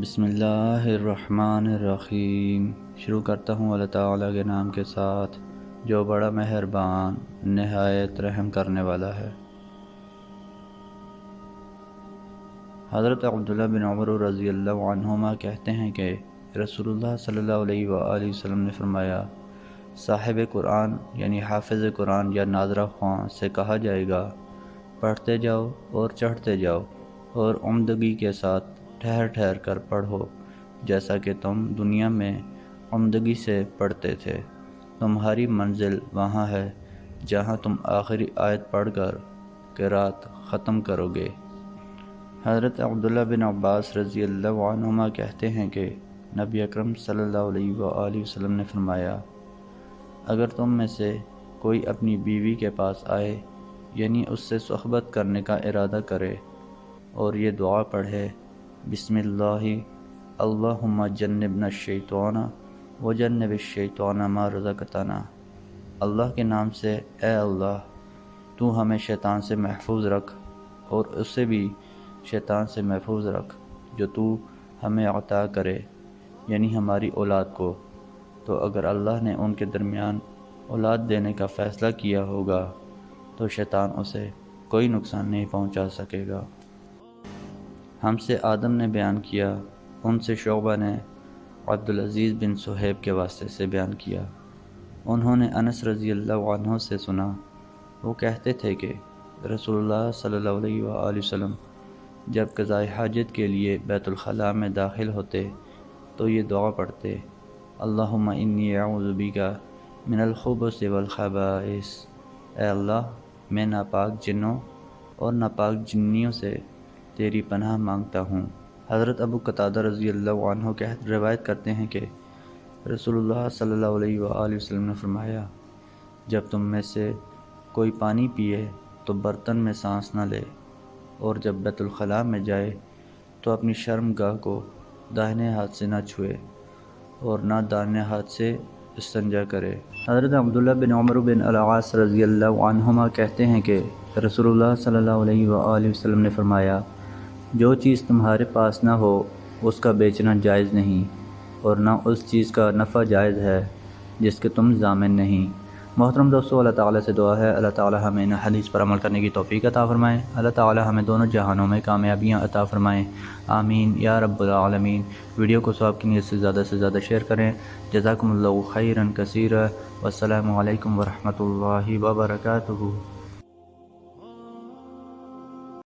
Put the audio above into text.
بسم اللہ الرحمن الرحیم۔ شروع کرتا ہوں اللہ تعالیٰ کے نام کے ساتھ جو بڑا مہربان نہایت رحم کرنے والا ہے۔ حضرت عبداللہ بن عمر رضی اللہ عنہما کہتے ہیں کہ رسول اللہ صلی اللہ علیہ وآلہ وسلم نے فرمایا، صاحب قرآن یعنی حافظ قرآن یا ناظرہ خواں سے کہا جائے گا، پڑھتے جاؤ اور چڑھتے جاؤ اور عمدگی کے ساتھ ٹھہر ٹھہر کر پڑھو، جیسا کہ تم دنیا میں عمدگی سے پڑھتے تھے۔ تمہاری منزل وہاں ہے جہاں تم آخری آیت پڑھ کر قرات ختم کرو گے۔ حضرت عبداللہ بن عباس رضی اللہ عنہما کہتے ہیں کہ نبی اکرم صلی اللہ علیہ وآلہ وسلم نے فرمایا، اگر تم میں سے کوئی اپنی بیوی کے پاس آئے یعنی اس سے صحبت کرنے کا ارادہ کرے اور یہ دعا پڑھے، بسم اللہ اللہم جنبنا الشیطان وجنب الشیطان ما رزقتنا، اللہ کے نام سے اے اللہ تو ہمیں شیطان سے محفوظ رکھ اور اسے بھی شیطان سے محفوظ رکھ جو تو ہمیں عطا کرے، یعنی ہماری اولاد کو۔ تو اگر اللہ نے ان کے درمیان اولاد دینے کا فیصلہ کیا ہوگا تو شیطان اسے کوئی نقصان نہیں پہنچا سکے گا۔ ہم سے آدم نے بیان کیا، ان سے شعبہ نے عبدالعزیز بن صہیب کے واسطے سے بیان کیا، انہوں نے انس رضی اللہ عنہ سے سنا، وہ کہتے تھے کہ رسول اللہ صلی اللہ علیہ وآلہ وسلم جب قضاء حاجت کے لیے بیت الخلاء میں داخل ہوتے تو یہ دعا پڑھتے، اللہم انی اعوذ بک من الخبث والخبائث، اے اللہ میں ناپاک جنوں اور ناپاک جنیوں سے تیری پناہ مانگتا ہوں۔ حضرت ابو قتادہ رضی اللہ عنہ روایت کرتے ہیں کہ رسول اللہ صلی اللہ علیہ وآلہ وسلم نے فرمایا، جب تم میں سے کوئی پانی پیے تو برتن میں سانس نہ لے، اور جب بیت الخلاء میں جائے تو اپنی شرم گاہ کو داہنے ہاتھ سے نہ چھوئے اور نہ دائیں ہاتھ سے استنجا کرے۔ حضرت عبداللہ بن عمر بن العاص رضی اللہ عنہما کہتے ہیں کہ رسول اللہ صلی اللہ علیہ وآلہ وسلم نے فرمایا، جو چیز تمہارے پاس نہ ہو اس کا بیچنا جائز نہیں، اور نہ اس چیز کا نفع جائز ہے جس کے تم ضامن نہیں۔ محترم دوستو، اللہ تعالیٰ سے دعا ہے اللہ تعالیٰ ہمیں ان حدیث پر عمل کرنے کی توفیق عطا فرمائے، اللہ تعالیٰ ہمیں دونوں جہانوں میں کامیابیاں عطا فرمائیں، آمین یا رب العالمین۔ ویڈیو کو ثواب کی نیت سے زیادہ شیئر کریں۔ جزاکم اللہ خیرا کثیرا، والسلام علیکم ورحمۃ اللہ وبرکاتہ۔